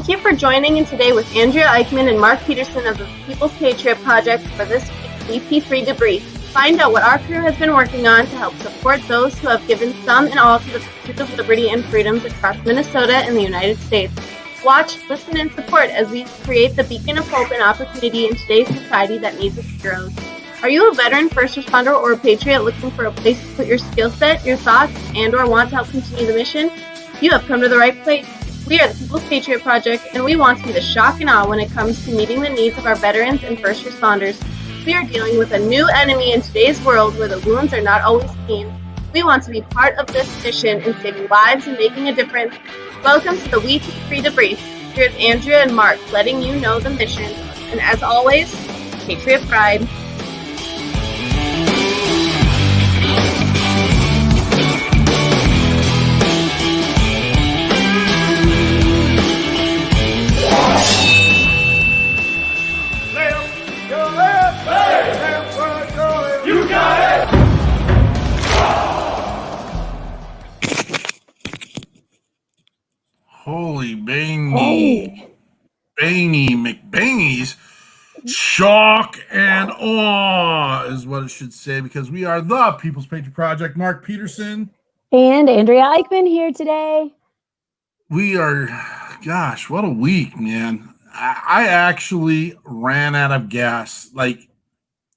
Thank you for joining in today with Andrea Eichmann and Mark Peterson of the People's Patriot Project for this week's WeP3 Debrief. Find out what our crew has been working on to help support those who have given some and all to the pursuit of liberty and freedoms across Minnesota and the United States. Watch, listen, and support as we create the beacon of hope and opportunity in today's society that needs its heroes. Are you a veteran, first responder, or a patriot looking for a place to put your skill set, your thoughts, and or want to help continue the mission? You have come to the right place. We are the People's Patriot Project, and we want to be the shock and awe when it comes to meeting the needs of our veterans and first responders. We are dealing with a new enemy in today's world where the wounds are not always seen. We want to be part of this mission in saving lives and making a difference. Welcome to the WeP3 Debrief. Here's Andrea and Mark letting you know the mission. And as always, Patriot Pride. Holy bangy McBangies. Shock and awe is what it should say, because we are the People's Patriot Project. Mark Peterson. And Andrea Eichmann here today. We are, gosh, what a week, man. I actually ran out of gas, like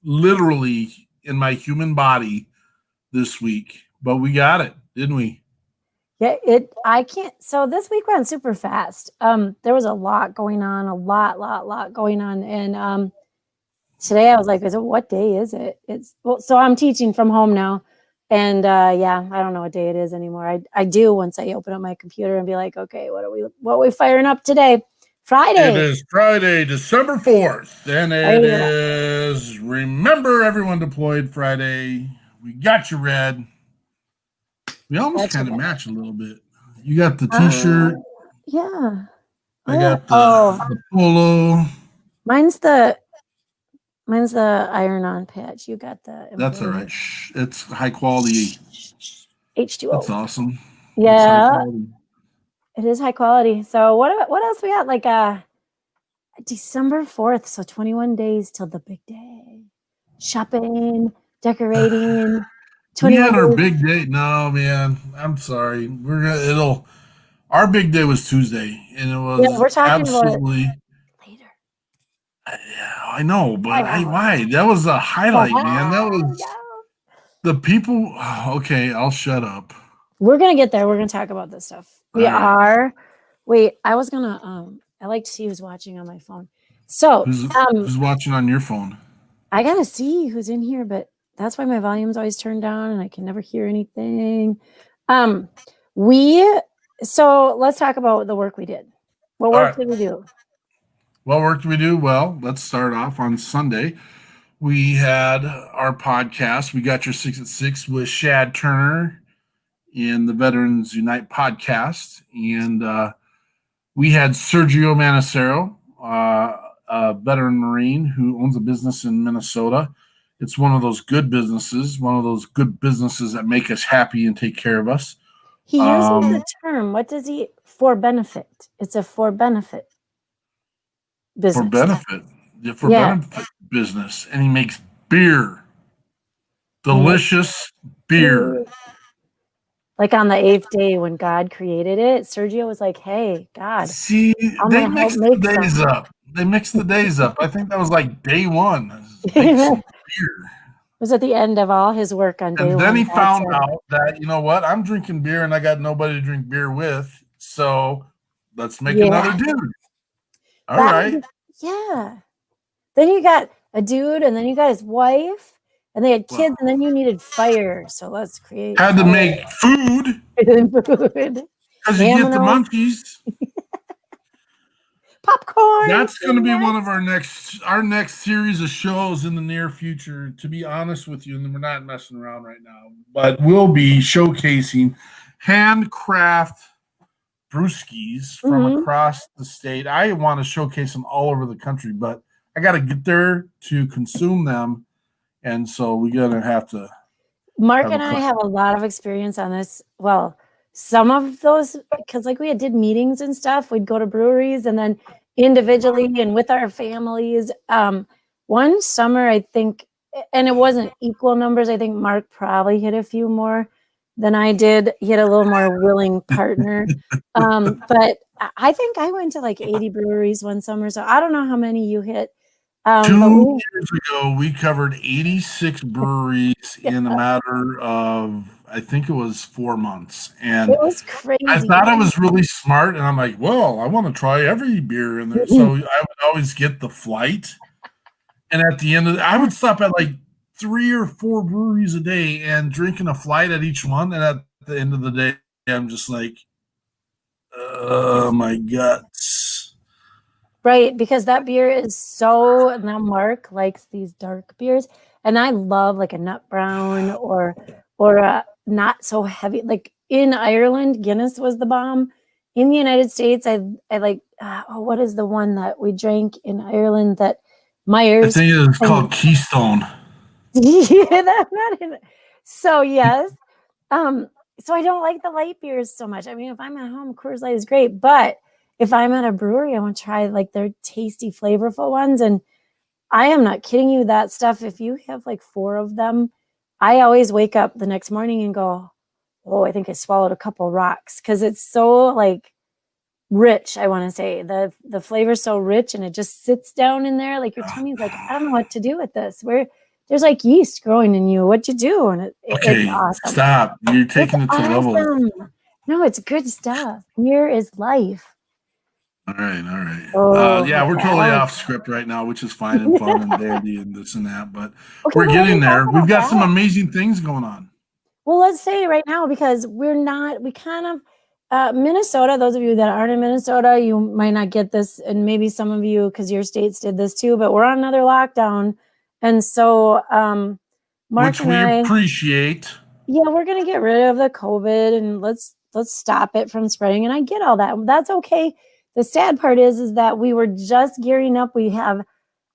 literally in my human body this week. But we got it, didn't we? Yeah, so this week went super fast. There was a lot going on, a lot going on. And today I was like, what day is it? So I'm teaching from home now. And I don't know what day it is anymore. I do once I open up my computer and be like, okay, what are we firing up today? Friday. It is Friday, December 4th. And it is Remember Everyone Deployed Friday. We got you red. We almost kind of match a little bit. You got the t-shirt. Yeah. I got the polo. Mine's the iron-on patch. You got the. That's all right. It's high quality. H2O. That's awesome. Yeah. It is high quality. So what else we got? Like December 4th. So 21 days till the big day. Shopping, decorating. We had our big day. No, man, I'm sorry. Our big day was Tuesday, and it was we're talking absolutely about it later. I know, but why? That was a highlight, man. That was the people. Okay, I'll shut up. We're gonna get there. We're gonna talk about this stuff. We are. Wait, I was gonna. I like to see who's watching on my phone. So who's watching on your phone? I gotta see who's in here, but. That's why my volume's always turned down and I can never hear anything. So let's talk about the work we did. What work did we do? What work did we do? Well, let's start off on Sunday. We had our podcast. We got your 6 at 6 with Shad Turner in the Veterans Unite podcast. And we had Sergio Manacero, a veteran Marine who owns a business in Minnesota. It's one of those good businesses, that make us happy and take care of us. He uses the term, for benefit. It's a for benefit business. For benefit business. And he makes beer. Delicious beer. Like on the 8th day when God created it, Sergio was like, hey, God. See, they mixed the days up. I think that was like day one. Beer. Was at the end of all his work on day one. And then he found out that, you know what, I'm drinking beer and I got nobody to drink beer with, so let's make another dude. All right. Yeah. Then you got a dude, and then you got his wife, and they had kids, and then you needed fire, so let's create. Had to make food. Because you get the monkeys. Popcorn. That's going to be one of our next series of shows in the near future, to be honest with you, and we're not messing around right now, but we'll be showcasing handcraft brewskis from across the state. I want to showcase them all over the country, but I got to get there to consume them, and so we're going to have to. Mark and I have a lot of experience on this. Well, some of those, because like we did meetings and stuff, we'd go to breweries and then individually and with our families. One summer, I think, and it wasn't equal numbers. I think Mark probably hit a few more than I did. He had a little more willing partner. But I think I went to like 80 breweries one summer. So I don't know how many you hit. 2 years ago, we covered 86 breweries in a matter of, I think it was 4 months. And it was crazy. I thought I was really smart. And I'm like, well, I want to try every beer in there. So I would always get the flight. And at the end of I would stop at like 3 or 4 breweries a day and drinking a flight at each one. And at the end of the day, I'm just like, oh my guts. Right, because that beer is so, now Mark likes these dark beers, and I love like a nut brown or a not so heavy. Like in Ireland, Guinness was the bomb. In the United States, I like, what is the one that we drank in Ireland that Myers? I think it's called Keystone. Yeah, that's not in it. So yes. So I don't like the light beers so much. I mean, if I'm at home, Coors Light is great, but if I'm at a brewery, I want to try like their tasty, flavorful ones. And I am not kidding you, that stuff, if you have like 4 of them, I always wake up the next morning and go, oh, I think I swallowed a couple rocks, because it's so like rich. I want to say the flavor's so rich and it just sits down in there. Like your tummy's like, I don't know what to do with this. There's like yeast growing in you. What you do? And it's awesome. Stop. You're taking it to level. No, it's good stuff. Beer is life. All right. Oh, yeah, we're totally off script right now, which is fine and fun and dandy and this and that, but we're getting there. We've got some amazing things going on. Well, let's say right now, because we kind of, Minnesota, those of you that aren't in Minnesota, you might not get this, and maybe some of you, because your states did this too, but we're on another lockdown. And so, Mark which and we I appreciate. Yeah, we're going to get rid of the COVID and let's stop it from spreading. And I get all that. That's okay. The sad part is that we were just gearing up. We have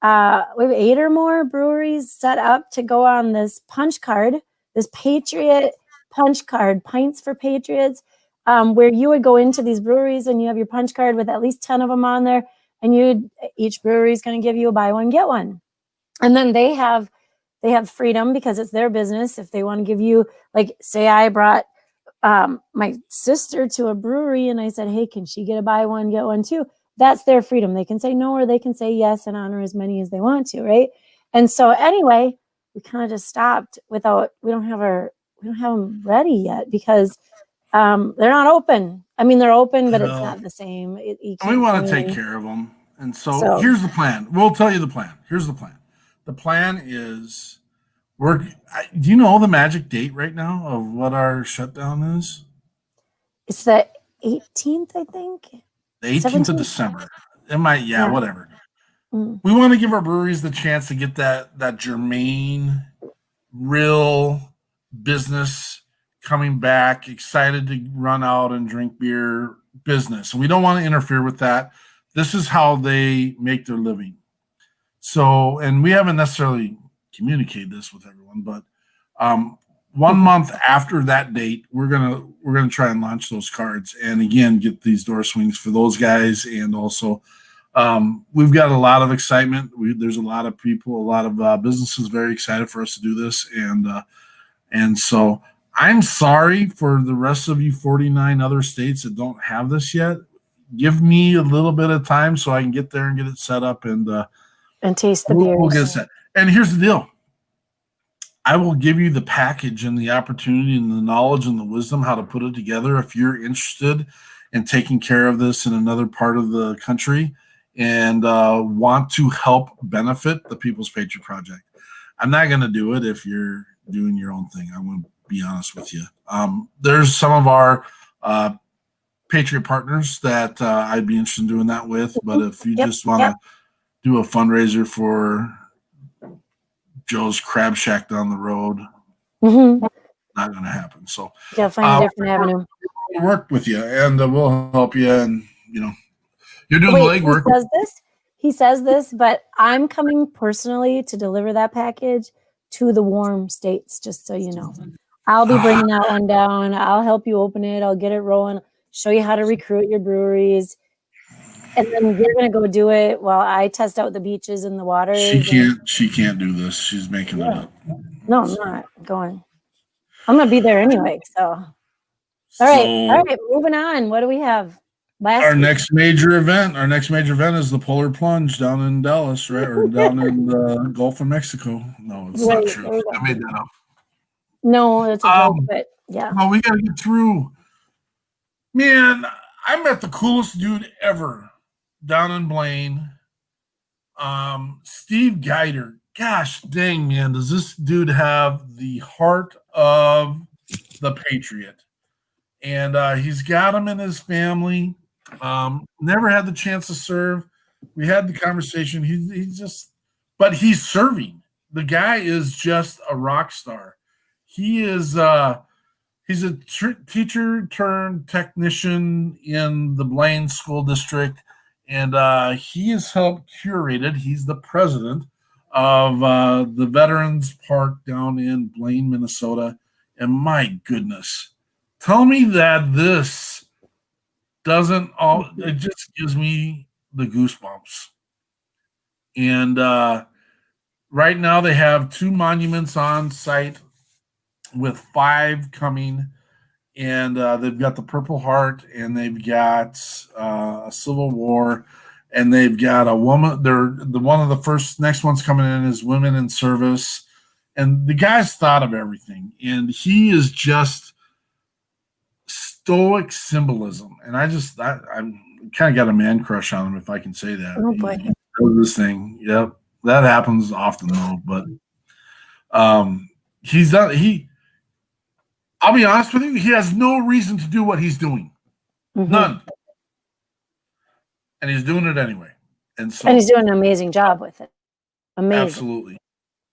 8 or more breweries set up to go on this punch card, this Patriot punch card, Pints for Patriots, where you would go into these breweries and you have your punch card with at least 10 of them on there, and each brewery is going to give you a buy one, get one. And then they have freedom, because it's their business. If they want to give you, like, say I brought my sister to a brewery and I said, hey, can she get a buy one, get one too? That's their freedom. They can say no, or they can say yes and honor as many as they want to, right? And so anyway, we kind of just stopped we don't have them ready yet, because they're not open. I mean, they're open, but it's not the same. We want to take care of them. And so here's the plan. We'll tell you the plan. Here's the plan. The plan is, do you know the magic date right now of what our shutdown is? It's the 18th, I think. The 18th 17th? Of December. It might, whatever. Mm. We want to give our breweries the chance to get that germane, real business coming back, excited to run out and drink beer business. And we don't want to interfere with that. This is how they make their living. So, and we haven't necessarily communicated this with everyone, but 1 month after that date, we're gonna try and launch those cards, and again get these door swings for those guys. And also, we've got a lot of excitement. There's a lot of people, a lot of businesses very excited for us to do this, and so I'm sorry for the rest of you 49 other states that don't have this yet. Give me a little bit of time so I can get there and get it set up and taste the beers. We'll get it set. And here's the deal. I will give you the package and the opportunity and the knowledge and the wisdom how to put it together if you're interested in taking care of this in another part of the country and want to help benefit the People's Patriot Project. I'm not going to do it if you're doing your own thing. I'm going to be honest with you. There's some of our Patriot partners that I'd be interested in doing that with, but if you just want to do a fundraiser for Joe's Crab Shack down the road, not going to happen. So find a different avenue. We'll work with you, and we'll help you. And you're doing the legwork. He says this, but I'm coming personally to deliver that package to the warm states. Just so you know, I'll be bringing that one down. I'll help you open it. I'll get it rolling. Show you how to recruit your breweries. And then you're going to go do it while I test out the beaches and the waters. She can't do this. She's making it up. No, I'm not going. I'm going to be there anyway. So, all right. Moving on. What do we have? Our next major event is the Polar Plunge down in Dallas, right? Or down in the Gulf of Mexico. No, it's not true. I made that up. No, it's a joke, but yeah. Well, we got to get through. Man, I met the coolest dude ever down in Blaine. Steve Geider. Gosh dang, man, does this dude have the heart of the Patriot? And he's got him in his family. Never had the chance to serve. We had the conversation. But he's serving. The guy is just a rock star. He is he's a teacher turned technician in the Blaine School District, and he has helped curated. He's the president of the Veterans Park down in Blaine, Minnesota. And my goodness, tell me that this doesn't all, it just gives me the goosebumps. And right now they have 2 monuments on site with 5 coming, and they've got the Purple Heart, and they've got a Civil War, and they've got a woman. They're one of the next ones coming in is Women in Service, and the guy's thought of everything, and he is just stoic symbolism, and I'm kind of got a man crush on him, if I can say that. Oh boy, he does this thing. Yep, that happens often though, but he's done. I'll be honest with you, he has no reason to do what he's doing. Mm-hmm. None. And he's doing it anyway. And he's doing an amazing job with it. Amazing. Absolutely.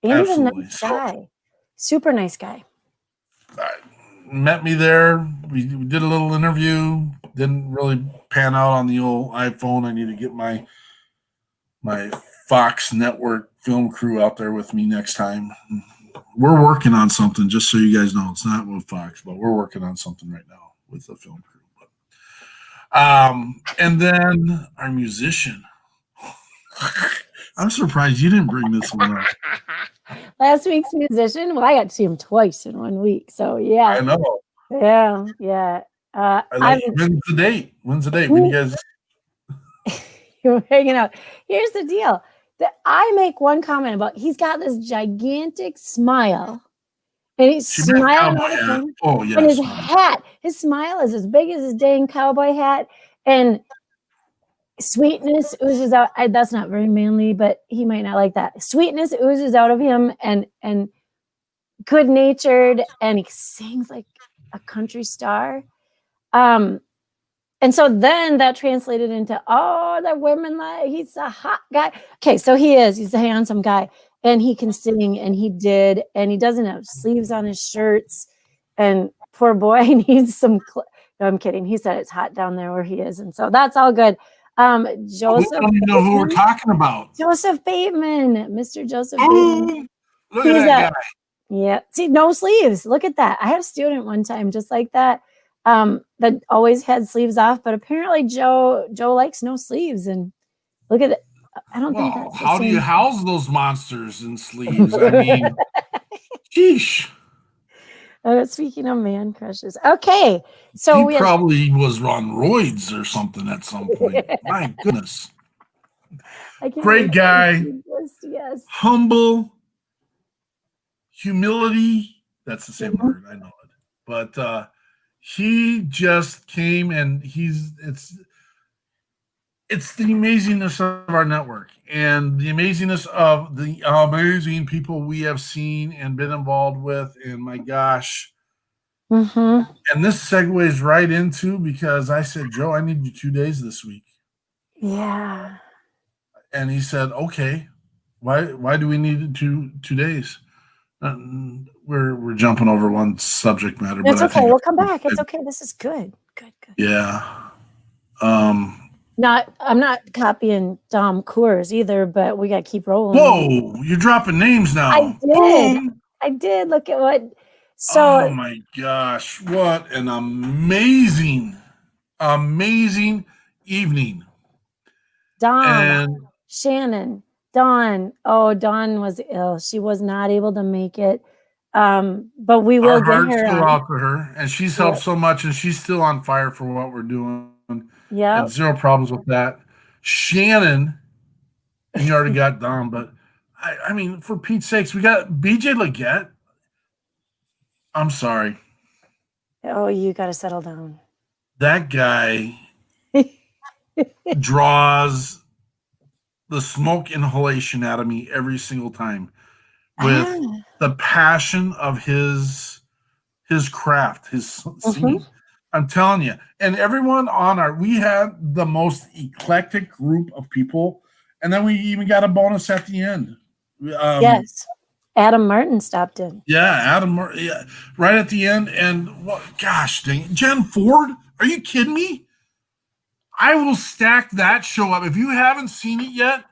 And he's a nice guy. Super nice guy. Met me there. We did a little interview. Didn't really pan out on the old iPhone. I need to get my Fox network film crew out there with me next time. We're working on something, just so you guys know. It's not with Fox, but we're working on something right now with the film crew. And then our musician. I'm surprised you didn't bring this one up. Last week's musician? Well, I got to see him twice in 1 week. So, yeah. I know. Yeah. When's the date? When you guys... You're hanging out. Here's the deal. I make one comment about he's got this gigantic smile, and he's smiling all the time. Oh, yes. And his hat, his smile is as big as his dang cowboy hat, and sweetness oozes out. That's not very manly, but he might not like that. Sweetness oozes out of him, and good-natured, and he sings like a country star. And so then that translated into, the women, he's a hot guy. Okay, so he's a handsome guy, and he can sing, and he doesn't have sleeves on his shirts, and poor boy needs some, no, I'm kidding. He said it's hot down there where he is, and so that's all good. Joseph. We don't even know who we're talking about. Joseph Bateman, Mr. Joseph Bateman. Look at that guy. Yeah, see, no sleeves. Look at that. I had a student one time just like that. That always had sleeves off, but apparently Joe likes no sleeves. And look at it. I don't think that's how do you house those monsters in sleeves? I mean, sheesh. Speaking of man crushes, okay. So he probably was on roids or something at some point. My goodness, great guy. Yes, humble, humility. That's the same word. I know it, but. He just came, and it's the amazingness of our network and the amazingness of the amazing people we have seen and been involved with. And my gosh. Mm-hmm. And this segues right into, because I said, Joe, I need you 2 days this week. Yeah. And he said, okay, why do we need 2 days? We're jumping over one subject matter. It's okay. We'll come back. It's okay. This is good. Good. Yeah. I'm not copying Dom Coors either, but we got to keep rolling. Whoa, you're dropping names now. I did. Look at what Oh So my gosh, what an amazing, amazing evening. Dom, And Shannon, Dawn. Oh, Dawn was ill. She was not able to make it. But we will our get hearts her go on. out to her, and she's helped Yep. so much, and she's still on fire for what we're doing, and Yep. zero problems with that. Shannon, and you already got Dom, but I mean, for Pete's sakes, we got BJ Leggett. I'm sorry. Oh, you got to settle down. That guy draws the smoke inhalation out of me every single time with Ah, the passion of his craft, his mhm. singing. I'm telling you. And everyone on we had the most eclectic group of people. And then we even got a bonus at the end. Yes. Adam Martin stopped in. Yeah, Adam, yeah, right at the end. And what, gosh dang it, Jen Ford, are you kidding me? I will stack that show up. If you haven't seen it yet,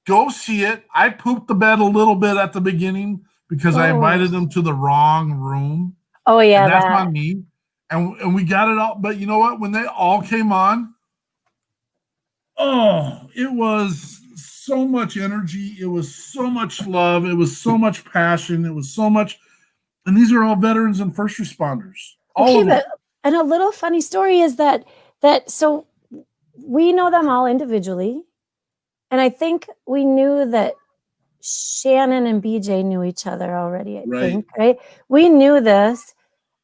go see it. I pooped the bed a little bit at the beginning because I Oh, invited them to the wrong room, oh and yeah, that's that. on me. And we got it all. But you know what? When they all came on, oh, it was so much energy. It was so much love. It was so much passion. It was so much. And these are all veterans and first responders, all Okay, of them. but and a little funny story is that so we know them all individually, and I think we knew that Shannon and BJ knew each other already. I Right. think, right? We knew this,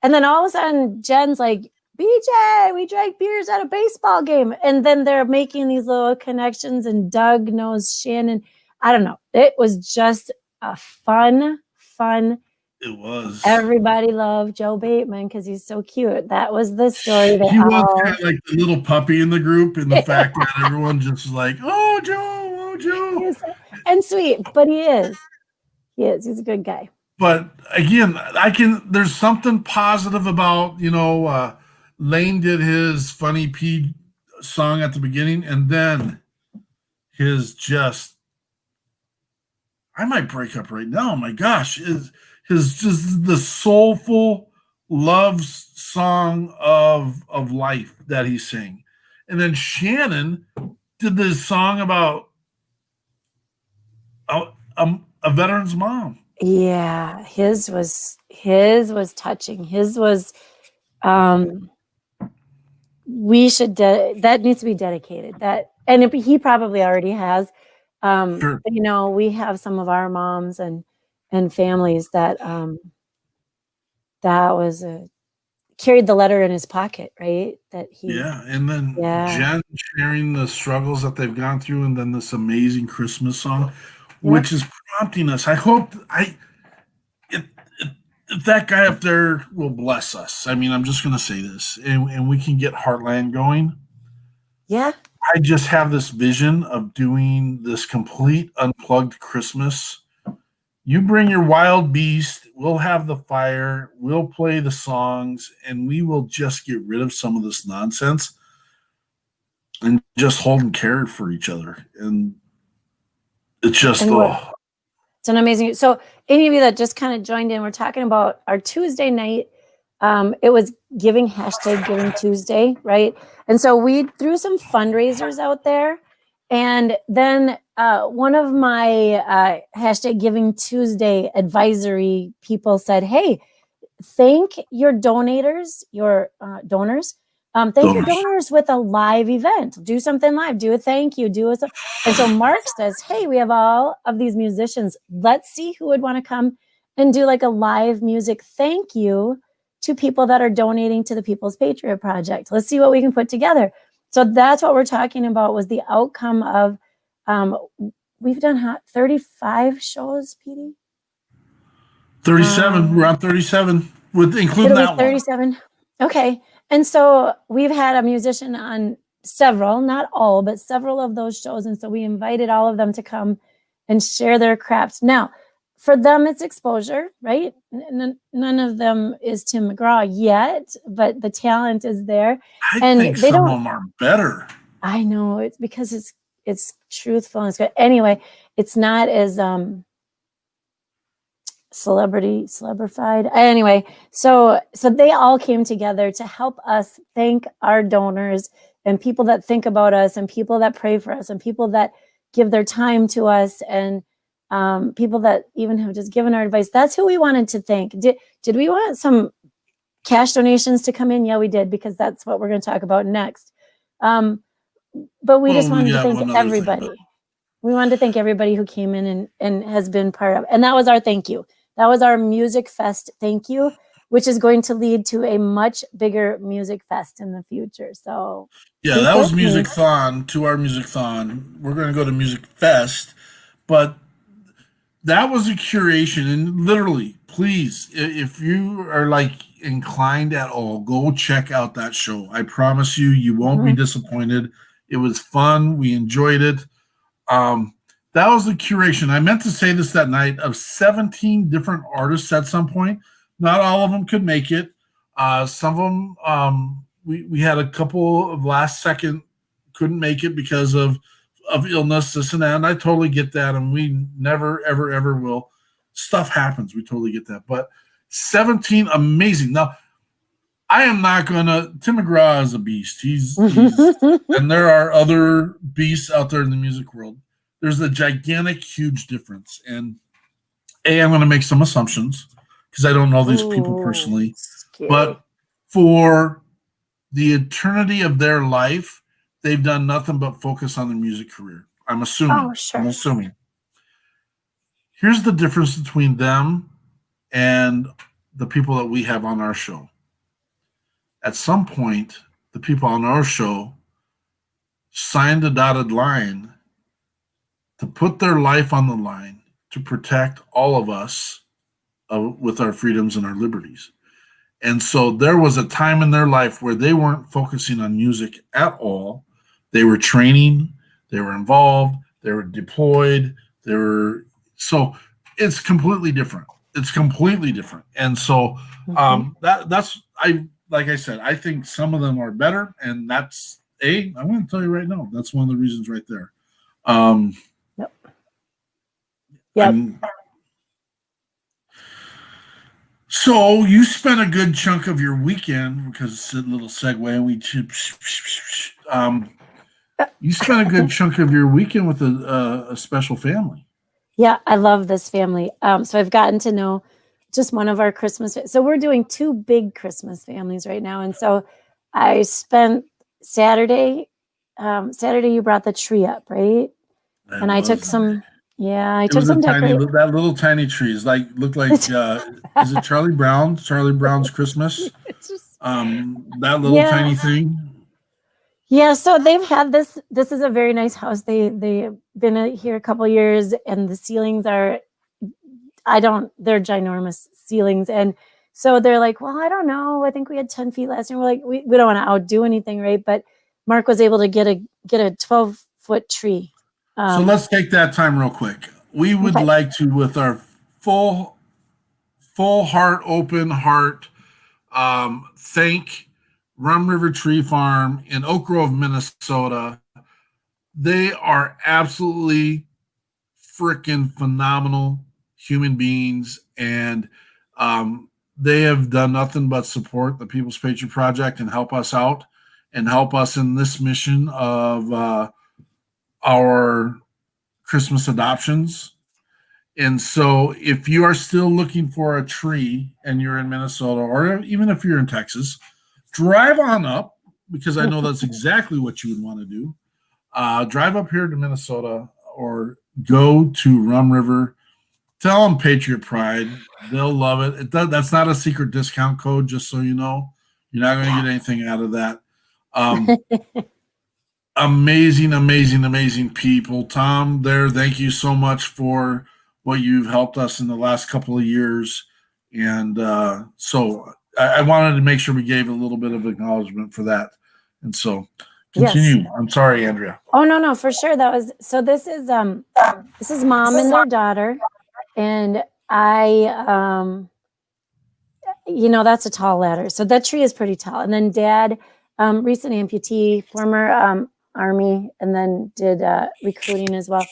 and then all of a sudden, Jen's like, BJ, we drank beers at a baseball game. And then they're making these little connections, and Doug knows Shannon. I don't know. It was just a fun. It was. Everybody loved Joe Bateman because he's so cute. That was the story. They He was all. kind of like the little puppy in the group, and the fact that everyone just was like, "Oh, Joe, oh, Joe." And sweet, but he is. He is. He's a good guy. But again, there's something positive about, Lane did his funny P song at the beginning, and then his just, I might break up right now. Oh my gosh, his just the soulful love song of life that he sang. And then Shannon did this song about a veteran's mom. Yeah, his was touching. His was we should that needs to be dedicated. That, and he probably already has. Sure. But, we have some of our moms and families that that was carried the letter in his pocket, right? That he. Yeah, and then Yeah. Jen sharing the struggles that they've gone through, and then this amazing Christmas song, Yep. which is prompting us. I hope if that guy up there will bless us. I mean, I'm just going to say this, and we can get Heartland going. Yeah. I just have this vision of doing this complete unplugged Christmas. You bring your wild beast, we'll have the fire, we'll play the songs, and we will just get rid of some of this nonsense and just hold and care for each other. And it's just, it's an amazing. So any of you that just kind of joined in, we're talking about our Tuesday night. It was Giving Tuesday, right? And so we threw some fundraisers out there. And then one of my #Giving Tuesday advisory people said, hey, thank your donors. Thank your donors with a live event. Do something live. Do a thank you. And so Mark says, hey, we have all of these musicians. Let's see who would want to come and do like a live music thank you to people that are donating to the People's Patriot Project. Let's see what we can put together. So that's what we're talking about, was the outcome of, we've done 35 shows, Petey? 37. We're on 37, with including that 37. Okay. And so we've had a musician on several, not all, but several of those shows. And so we invited all of them to come and share their craft. Now, for them, it's exposure, right? None of them is Tim McGraw yet, but the talent is there. I think some of them are better. I know, it's because it's truthful and it's good. Anyway, it's not as celebrified. Anyway, so they all came together to help us thank our donors and people that think about us and people that pray for us and people that give their time to us and people that even have just given our advice. That's who we wanted to thank. Did we want some cash donations to come in? Yeah, we did, because that's what we're going to talk about next. But we just wanted to thank everybody. We wanted to thank everybody who came in and has been part of, and that was our thank you. That was our Music Fest thank you, which is going to lead to a much bigger Music Fest in the future. So yeah, that was Music Thon to our Music Thon. We're going to go to Music Fest, but that was a curation. And literally, please, if you are like inclined at all, go check out that show. I promise you, you won't be disappointed. It was fun. We enjoyed it. That was the curation. I meant to say this that night, of 17 different artists at some point. Not all of them could make it. Some of them, we had a couple of last second couldn't make it because of illness, this and that. And I totally get that. And we never, ever, ever will. Stuff happens. We totally get that. But 17 amazing. Now, I am not gonna. Tim McGraw is a beast. He's and there are other beasts out there in the music world. There's a gigantic, huge difference. And I'm gonna make some assumptions because I don't know these people personally. Scary. But for the eternity of their life, they've done nothing but focus on their music career. I'm assuming. Oh, sure. I'm assuming. Here's the difference between them and the people that we have on our show. At some point, the people on our show signed a dotted line to put their life on the line to protect all of us with our freedoms and our liberties. And so there was a time in their life where they weren't focusing on music at all. They were training, they were involved, they were deployed, so it's completely different. It's completely different. And so that's like I said, I think some of them are better, and that's I'm going to tell you right now, that's one of the reasons right there. Yep. So you spent a good chunk of your weekend, because it's a little segue, you spent a good chunk of your weekend with a special family. Yeah, I love this family. So I've gotten to know just one of our Christmas. So we're doing 2 big Christmas families right now. And so I spent Saturday, you brought the tree up, right? And I took some, I took some decorations. That little tiny tree looked like, is it Charlie Brown? Charlie Brown's Christmas? That little tiny thing. Yeah, so they've had this is a very nice house. They've been here a couple years, and the ceilings are, they're ginormous ceilings. And so they're like, well, I don't know. I think we had 10 feet last year. We're like, we don't want to outdo anything, right? But Mark was able to get a 12-foot tree. So let's take that time real quick. We would like to, with our full heart, open heart, thank Rum River Tree Farm in Oak Grove, Minnesota. They are absolutely freaking phenomenal human beings, and they have done nothing but support the People's Patriot Project and help us out and help us in this mission of our Christmas adoptions. And so if you are still looking for a tree and you're in Minnesota, or even if you're in Texas, drive on up, because I know that's exactly what you would want to do. Drive up here to Minnesota or go to Rum River. Tell them Patriot Pride. They'll love it. That's not a secret discount code, just so you know. You're not going to get anything out of that. Amazing people. Tom, thank you so much for what you've helped us in the last couple of years. And so I wanted to make sure we gave a little bit of acknowledgement for that. And so continue. Yes. I'm sorry, Andrea. Oh, no, for sure. This is mom and their daughter. And I, that's a tall ladder. So that tree is pretty tall. And then dad, recent amputee, former Army, and then did recruiting as well.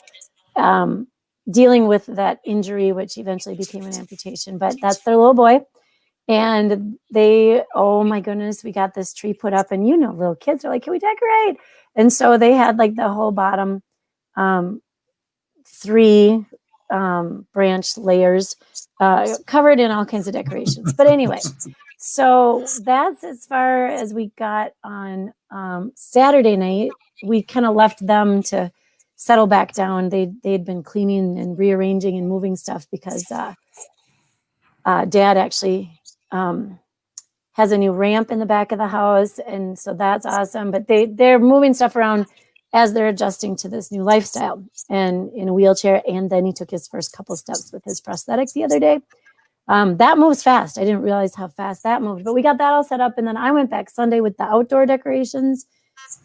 dealing with that injury, which eventually became an amputation. But that's their little boy. And they, oh my goodness, we got this tree put up, and little kids are like, can we decorate? And so they had like the whole bottom 3 branch layers covered in all kinds of decorations. But anyway, so that's as far as we got on Saturday night. We kind of left them to settle back down. They'd been cleaning and rearranging and moving stuff because Dad actually has a new ramp in the back of the house, and so that's awesome. But they're moving stuff around as they're adjusting to this new lifestyle, and in a wheelchair. And then he took his first couple steps with his prosthetic the other day. That moves fast. I didn't realize how fast that moved, but we got that all set up. And then I went back Sunday with the outdoor decorations,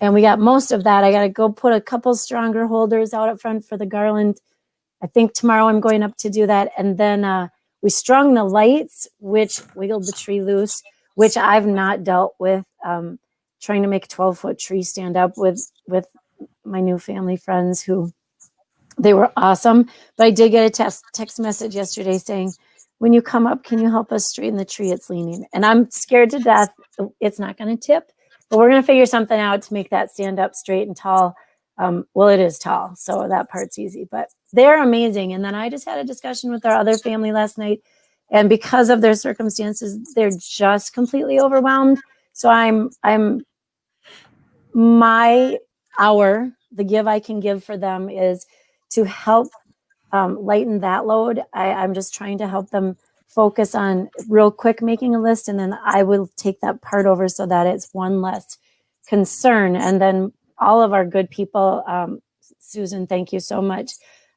and we got most of that. I got to go put a couple stronger holders out up front for the garland. I think tomorrow I'm going up to do that. And then we strung the lights, which wiggled the tree loose, which I've not dealt with. Trying to make a 12-foot tree stand up with my new family friends, who they were awesome. But I did get a text message yesterday saying, when you come up, can you help us straighten the tree? It's leaning. And I'm scared to death. It's not going to tip, but we're going to figure something out to make that stand up straight and tall. Well, it is tall, so that part's easy, but they're amazing. And then I just had a discussion with our other family last night, and because of their circumstances, they're just completely overwhelmed. So the give I can give for them is to help lighten that load. I'm just trying to help them focus on real quick making a list, and then I will take that part over so that it's one less concern. And then all of our good people, Susan, thank you so much,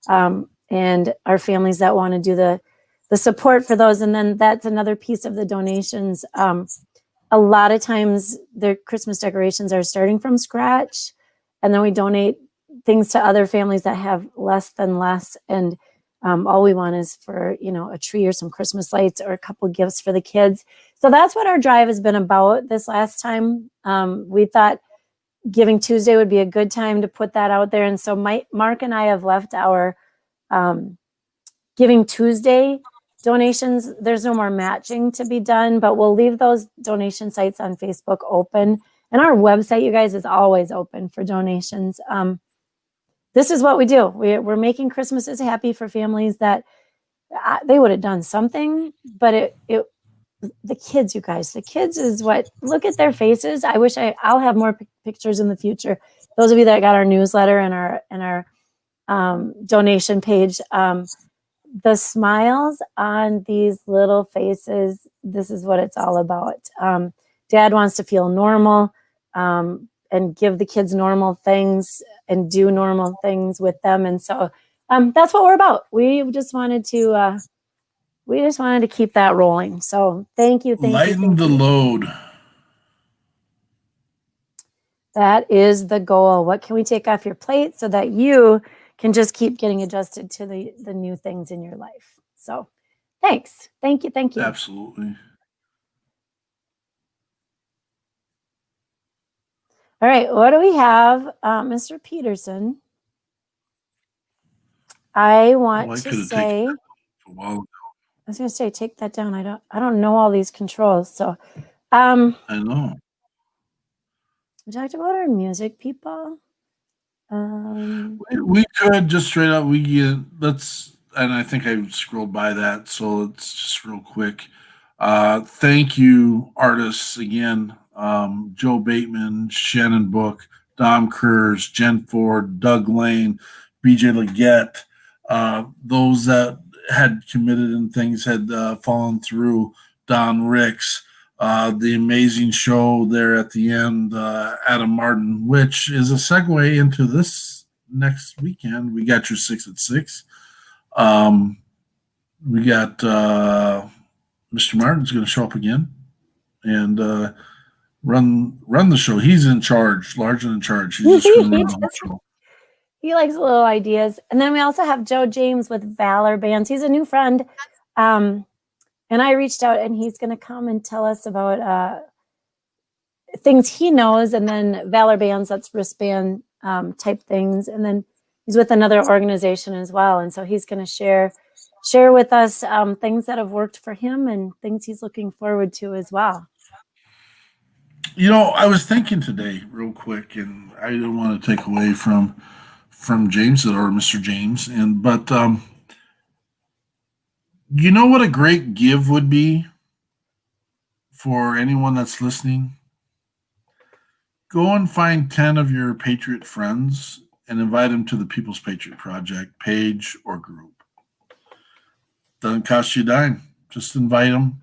and our families that want to do the support for those. And then that's another piece of the donations. A lot of times their Christmas decorations are starting from scratch, and then we donate things to other families that have less than less. And all we want is for, a tree or some Christmas lights or a couple gifts for the kids. So that's what our drive has been about this last time. We thought Giving Tuesday would be a good time to put that out there. And so Mark and I have left our Giving Tuesday donations. There's no more matching to be done, but we'll leave those donation sites on Facebook open. And our website, you guys, is always open for donations. This is what we do. We're making Christmases happy for families that they would have done something, but the kids, you guys, the kids is what, look at their faces. I wish I'll have more pictures in the future. Those of you that got our newsletter and our donation page, the smiles on these little faces, this is what it's all about. Dad wants to feel normal and give the kids normal things and do normal things with them. And so that's what we're about. We just wanted to keep that rolling. So thank you. Lighten the load. That is the goal. What can we take off your plate so that you can just keep getting adjusted to the new things in your life? So thanks. Thank you. Absolutely. All right. What do we have? Mr. Peterson. I want to say, I was going to say, take that down. I don't know all these controls. So I know. We talked about our music people. We could just straight up, and I think I scrolled by that, so it's just real quick. Thank you, artists, again. Joe Bateman, Shannon Book, Dom Kurz, Jen Ford, Doug Lane, BJ Leggett, those that had committed and things had fallen through, Don Ricks, the amazing show there at the end, Adam Martin, which is a segue into this next weekend. We got your 6 at 6. We got Mr. Martin's going to show up again and run the show. He's in charge, larger in charge. He's just going to run the show. He likes little ideas. And then we also have Joe James with Valor Bands. He's a new friend. And I reached out, and he's going to come and tell us about things he knows. And then Valor Bands, that's wristband type things. And then he's with another organization as well, and so he's going to share with us things that have worked for him and things he's looking forward to as well. I was thinking today, real quick, and I don't want to take away from James or Mr. James, but you know what a great give would be for anyone that's listening? Go and find 10 of your Patriot friends and invite them to the People's Patriot Project page or group. Doesn't cost you a dime. Just invite them.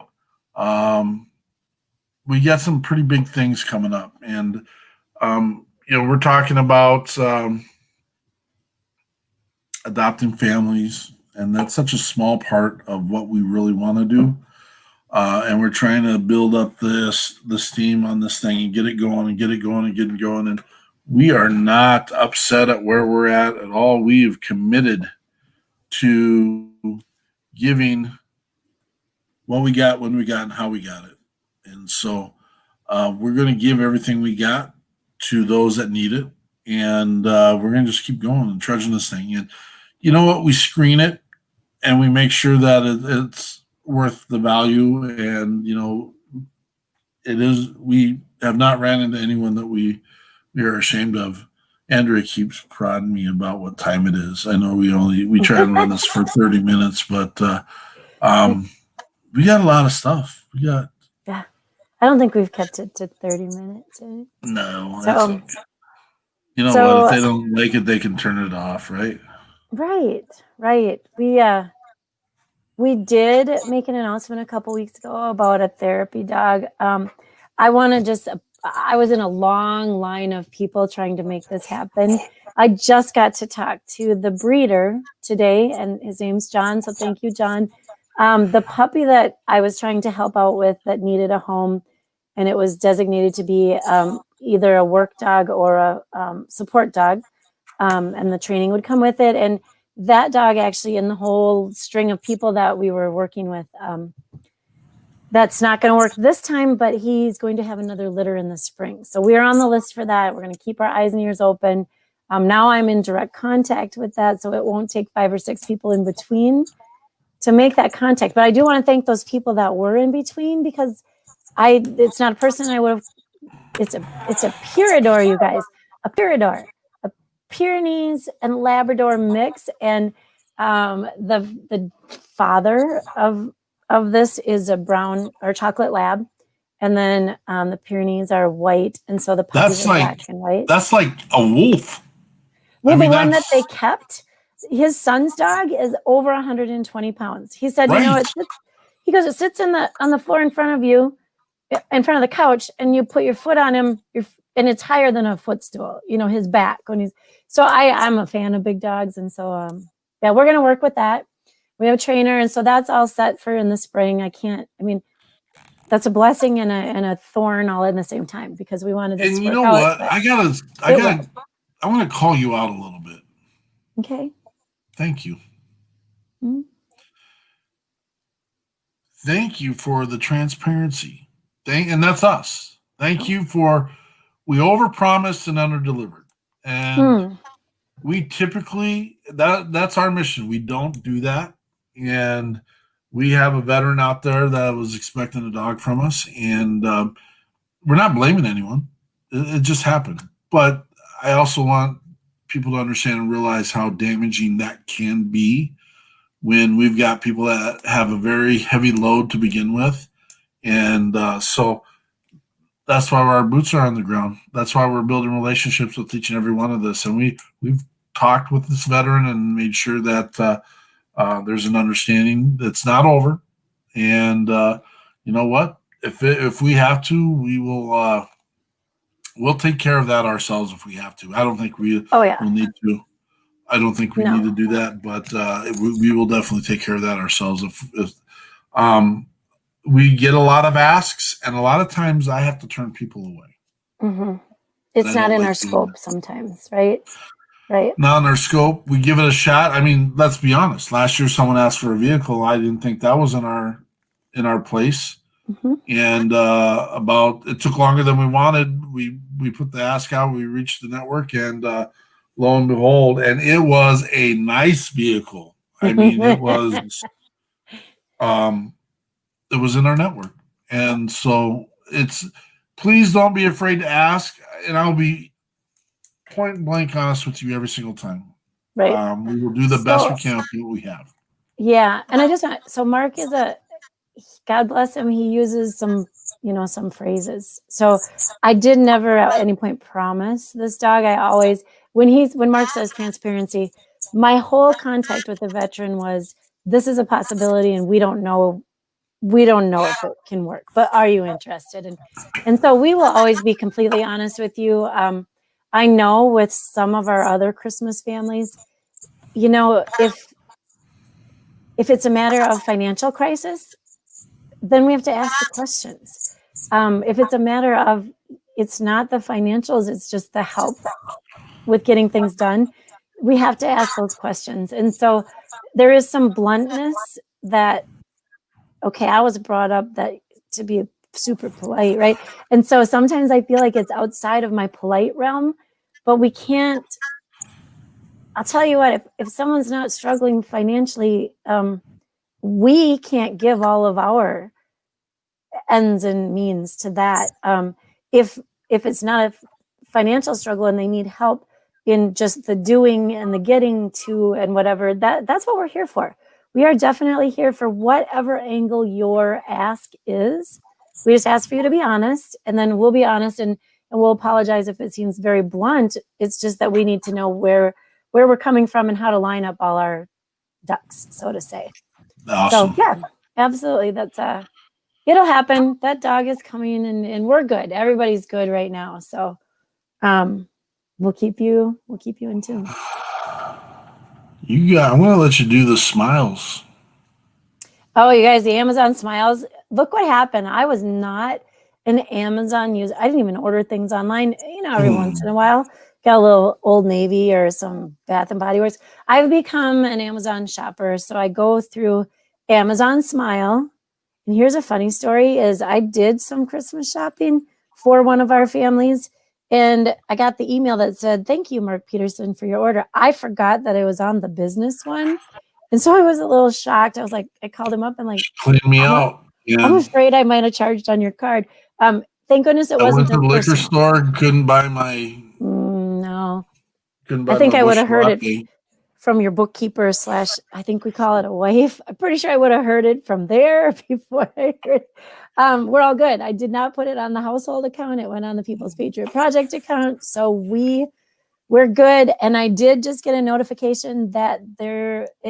We got some pretty big things coming up, and we're talking about adopting families, and that's such a small part of what we really want to do. And we're trying to build up this team on this thing and get it going and get it going and get it going. And we are not upset at where we're at all. We have committed to giving what we got, when we got, and how we got it. And so we're going to give everything we got to those that need it. And we're going to just keep going and trudging this thing. And you know what? We screen it and we make sure that it's worth the value. And, it is, we have not ran into anyone that we are ashamed of. Andrea keeps prodding me about what time it is. I know we try and run this for 30 minutes, but we got a lot of stuff. Yeah. I don't think we've kept it to 30 minutes. Right? No. That's okay. You know what? If they don't like it, they can turn it off, right? Right. We did make an announcement a couple weeks ago about a therapy dog. I was in a long line of people trying to make this happen. I just got to talk to the breeder today, and his name's John. So thank you, John. The puppy that I was trying to help out with that needed a home, and it was designated to be either a work dog or a support dog, and the training would come with it. And that dog actually, in the whole string of people that we were working with, that's not going to work this time, but he's going to have another litter in the spring. So we're on the list for that. We're going to keep our eyes and ears open. Now I'm in direct contact with that, so it won't take 5 or 6 people in between to make that contact. But I do want to thank those people that were in between, because it's not a person I would have. It's a Pyrador, you guys, a Pyrador, a Pyrenees and Labrador mix, and the father of this is a brown or chocolate lab, and then the Pyrenees are white, and so the puppies are black and white. That's like a wolf. Well, the one that they kept, his son's dog is over 120 pounds. He said, right. It sits on the floor in front of you, in front of the couch, and you put your foot on him, and it's higher than a footstool, his back. So I'm a fan of big dogs. And so, we're going to work with that. We have a trainer. And so that's all set for in the spring. That's a blessing and a thorn all in the same time, because we wanted this to work out. And you know what? I want to call you out a little bit. Okay. Thank you. Mm-hmm. Thank you for the transparency. And that's us. Thank you for, we overpromised and underdelivered. And we typically, that's our mission. We don't do that. And we have a veteran out there that was expecting a dog from us. And we're not blaming anyone. It just happened. But I also want people to understand and realize how damaging that can be when we've got people that have a very heavy load to begin with. And so that's why our boots are on the ground. That's why we're building relationships with each and every one of this. And we've talked with this veteran and made sure that there's an understanding that's not over. And you know what? If we have to, we will. We'll take care of that ourselves if we have to. I don't think we will need to. I don't think we need to do that, but we will definitely take care of that ourselves. If we get a lot of asks, and a lot of times I have to turn people away. Mm-hmm. It's not in our scope sometimes, right? Right. Not in our scope. We give it a shot. Let's be honest. Last year, someone asked for a vehicle. I didn't think that was in our place. Mm-hmm. And it took longer than we wanted. We put the ask out. We reached the network, and lo and behold, and it was a nice vehicle. I mean, it was in our network. And so please don't be afraid to ask, and I'll be point blank honest with you every single time. Right. We will do the best we can with what we have. Yeah. And so Mark is God bless him. He uses some phrases. So I did never at any point promise this dog. I always, when Mark says transparency, my whole contact with the veteran was, this is a possibility and we don't know if it can work, but are you interested? And so we will always be completely honest with you. I know with some of our other Christmas families, if it's a matter of financial crisis, then we have to ask the questions. If it's a matter of, it's not the financials, it's just the help with getting things done, we have to ask those questions. And so there is some bluntness that, okay, I was brought up to be super polite, right? And so sometimes I feel like it's outside of my polite realm, but we can't. I'll tell you what, if someone's not struggling financially, we can't give all of our ends and means to that. If it's not a financial struggle and they need help in just the doing and the getting to and whatever, that's what we're here for. We are definitely here for whatever angle your ask is. We just ask for you to be honest, and then we'll be honest, and we'll apologize if it seems very blunt. It's just that we need to know where we're coming from and how to line up all our ducks, so to say. Awesome. So yeah, absolutely. That's it'll happen. That dog is coming, and we're good. Everybody's good right now. So we'll keep you in tune. I'm gonna let you do the smiles. Oh, you guys, the Amazon smiles. Look what happened. I was not an Amazon user. I didn't even order things online. Every once in a while, got a little Old Navy or some Bath and Body Works. I've become an Amazon shopper. So I go through Amazon Smile. And here's a funny story is I did some Christmas shopping for one of our families. And I got the email that said, thank you, Mark Peterson, for your order. I forgot that it was on the business one. And so I was a little shocked. I was like, I called him up and clean me out. Yeah. I'm afraid I might have charged on your card. Thank goodness it wasn't. I went to the liquor store, couldn't buy my. No. Couldn't buy I think I would have heard latte. it from your bookkeeper / I think we call it a wife. I'm pretty sure I would have heard it from there before I heard. We're all good. I did not put it on the household account. It went on the People's Patriot Project account. So we're good. And I did just get a notification that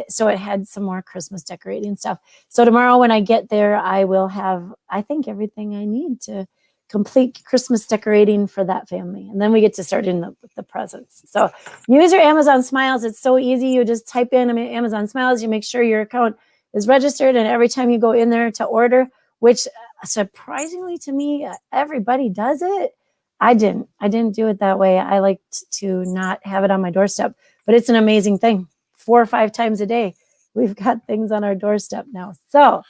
so it had some more Christmas decorating stuff. So tomorrow when I get there, I will have, I think, everything I need to complete Christmas decorating for that family. And then we get to start in the presents. So use your Amazon Smiles. It's so easy. You just type in Amazon Smiles. You make sure your account is registered. And every time you go in there to order, which surprisingly to me, everybody does it. I didn't do it that way. I like to not have it on my doorstep, but it's an amazing thing. 4 or 5 times a day, we've got things on our doorstep now. So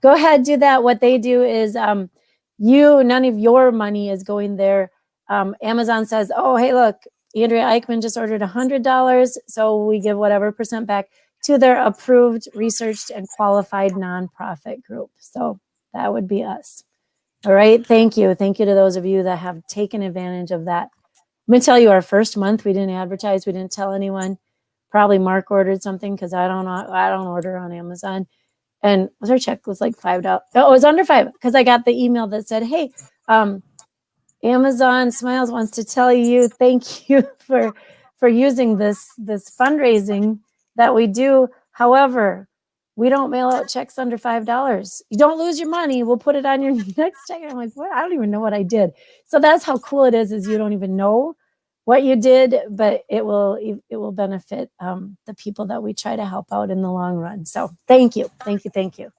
go ahead, do that. What they do is none of your money is going there. Amazon says, oh, hey, look, Andrea Eichmann just ordered $100. So we give whatever % back to their approved, researched, and qualified nonprofit group. So that would be us. All right. Thank you. Thank you to those of you that have taken advantage of that. I'm going to tell you our first month, we didn't advertise. We didn't tell anyone. Probably Mark ordered something because I don't order on Amazon. And our check was like $5. Oh, it was under $5 because I got the email that said, hey, Amazon Smiles wants to tell you thank you for using this fundraising that we do. However, we don't mail out checks under $5. You don't lose your money. We'll put it on your next check. And I'm like, what? I don't even know what I did. So that's how cool it is you don't even know what you did, but it will benefit the people that we try to help out in the long run. So thank you. Thank you. Thank you.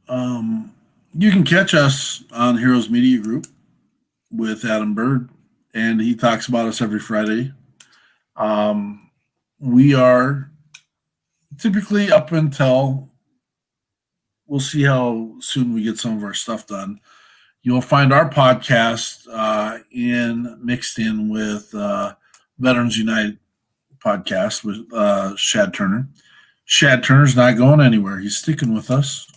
You can catch us on Heroes Media Group with Adam Bird, and he talks about us every Friday. We are typically up until we'll see how soon we get some of our stuff done. You'll find our podcast mixed in with Veterans United podcast with Shad Turner. Shad Turner's not going anywhere. He's sticking with us.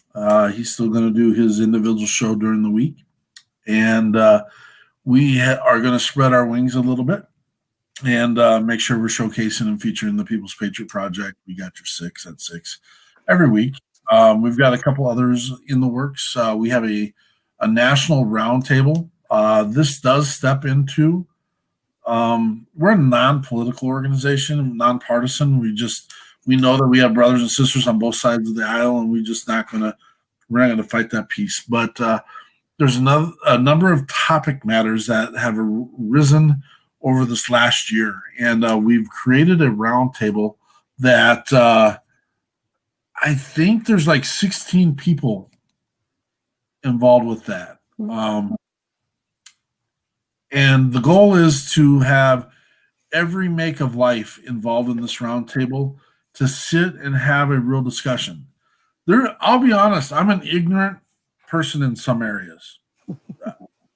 He's still going to do his individual show during the week. And we are going to spread our wings a little bit and make sure we're showcasing and featuring the People's Patriot Project. We got your 6 at 6 every week. We've got a couple others in the works. We have a national roundtable. This does step into, we're a non-political organization, nonpartisan. We know that we have brothers and sisters on both sides of the aisle, and we're not going to fight that piece. But there's a number of topic matters that have arisen over this last year, and we've created a roundtable that I think there's like 16 people involved with that. And the goal is to have every make of life involved in this roundtable to sit and have a real discussion. I'll be honest, I'm an ignorant person in some areas,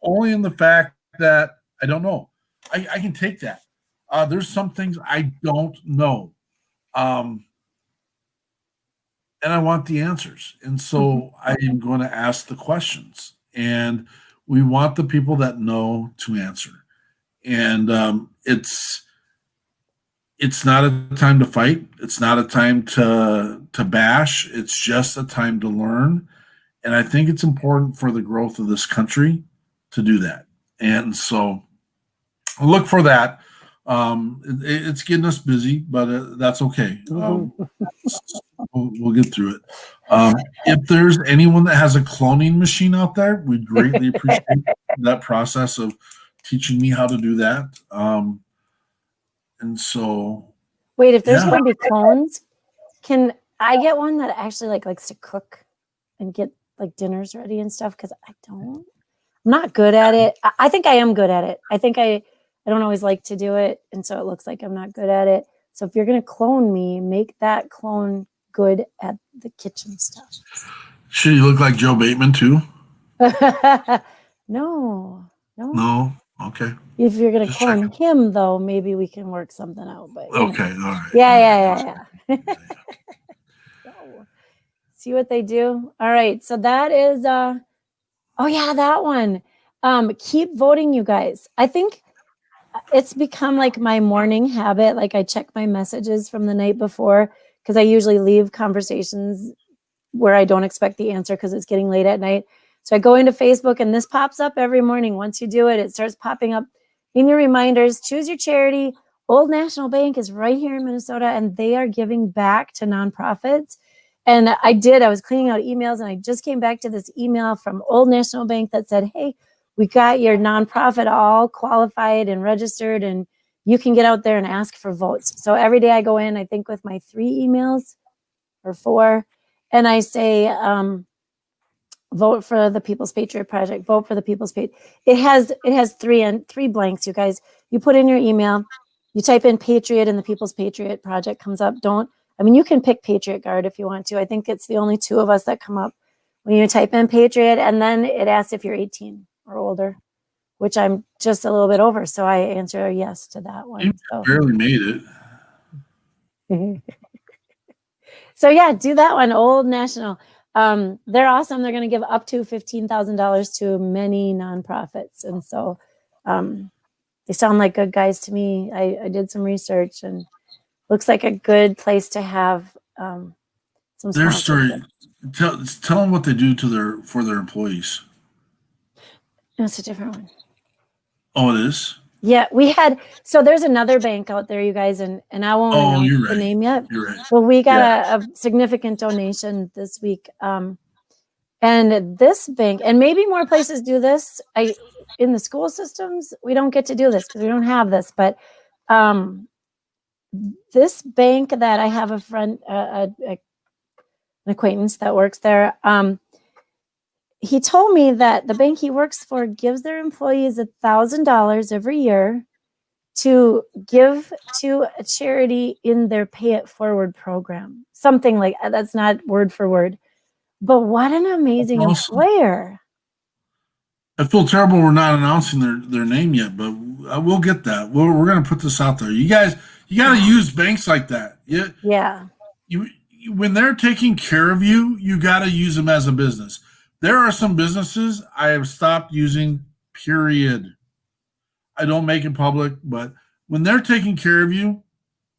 only in the fact that I don't know. I can take that. There's some things I don't know. And I want the answers. And so I am going to ask the questions. And we want the people that know to answer. And it's not a time to fight. It's not a time to bash. It's just a time to learn. And I think it's important for the growth of this country to do that. And so look for that. It's getting us busy, but that's okay. We'll get through it. If there's anyone that has a cloning machine out there, we'd greatly appreciate that process of teaching me how to do that. And so, wait, if there's going to be clones, can I get one that actually likes to cook and get like dinners ready and stuff? Because I'm not good at it. I think I am good at it. I think I don't always like to do it, and so it looks like I'm not good at it. So if you're going to clone me, make that clone good at the kitchen stuff. Should you look like Joe Bateman too? No. Okay. If you're going to clone him, though, maybe we can work something out. But okay, all right. Yeah. See what they do. All right, so that is that one. Keep voting, you guys. I think it's become like my morning habit. Like I check my messages from the night before because I usually leave conversations where I don't expect the answer because it's getting late at night. So I go into Facebook and this pops up every morning. Once you do it, it starts popping up in your reminders. Choose your charity. Old National Bank is right here in Minnesota, and they are giving back to nonprofits. And I was cleaning out emails, and I just came back to this email from Old National Bank that said, hey, we got your nonprofit all qualified and registered, and you can get out there and ask for votes. So every day I go in, I think with my 3 emails or 4, and I say, vote for the People's Patriot Project, vote for the People's Patriot. It has 3 blanks, you guys. You put in your email, you type in Patriot, and the People's Patriot Project comes up. You can pick Patriot Guard if you want to. I think it's the only 2 of us that come up when you type in Patriot, and then it asks if you're 18 or older, which I'm just a little bit over. So I answer yes to that one. You barely made it. So yeah, do that one. Old National. They're awesome. They're going to give up to $15,000 to many nonprofits. And so they sound like good guys to me. I did some research, and looks like a good place to have some their story. Tell them what they do for their employees. No, it's a different one. Oh, it is? Yeah, so there's another bank out there, you guys, and I won't announce the name yet. You're right. Well, we got a significant donation this week. And this bank, and maybe more places do this. In the school systems, we don't get to do this because we don't have this. But this bank that I have a friend, an acquaintance that works there, he told me that the bank he works for gives their employees $1,000 every year to give to a charity in their Pay It Forward program. Something like that's not word for word. But what an amazing employer. I feel terrible we're not announcing their name yet, but we'll get that. We're going to put this out there. You guys, you got to use banks like that. Yeah. When they're taking care of you, you got to use them as a business. There are some businesses I have stopped using, period. I don't make it public, but when they're taking care of you,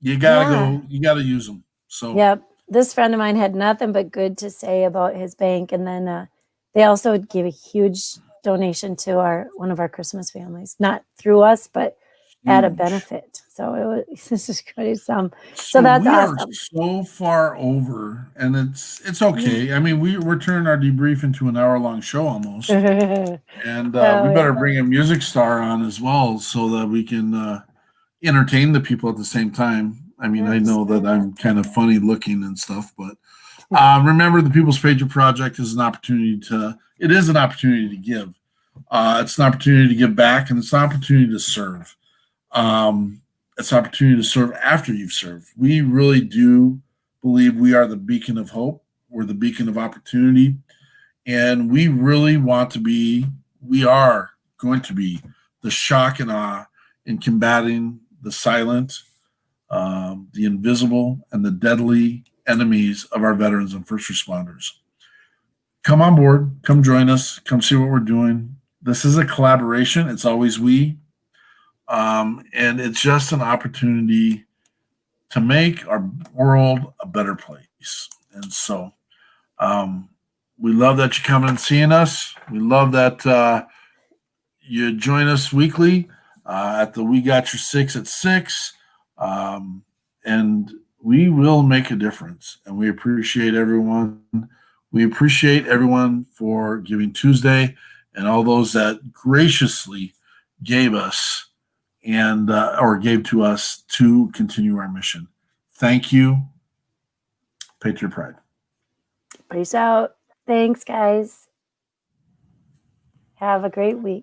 you got to you got to use them. So, yep. This friend of mine had nothing but good to say about his bank. And then they also gave a huge donation to one of our Christmas families, not through us, but at a benefit. So this is good. So that's we awesome. are so far over, and it's okay. I mean, we're turning our debrief into an hour-long show almost, and we better bring a music star on as well so that we can entertain the people at the same time. I mean, I know that I'm kind of funny looking and stuff, but remember, the People's Patriot Project is an opportunity to give. It's an opportunity to give back, and it's an opportunity to serve. It's an opportunity to serve after you've served. We really do believe we are the beacon of hope. We're the beacon of opportunity. And we really we are going to be the shock and awe in combating the silent, the invisible, and the deadly enemies of our veterans and first responders. Come on board. Come join us. Come see what we're doing. This is a collaboration. It's always we. And it's just an opportunity to make our world a better place. And so we love that you're coming and seeing us. We love that you join us weekly at the We Got Your Six at 6. And we will make a difference. And we appreciate everyone. We appreciate everyone for Giving Tuesday and all those that graciously gave us or gave to us to continue our mission. Thank you. Patriot Pride. Peace out. Thanks, guys. Have a great week.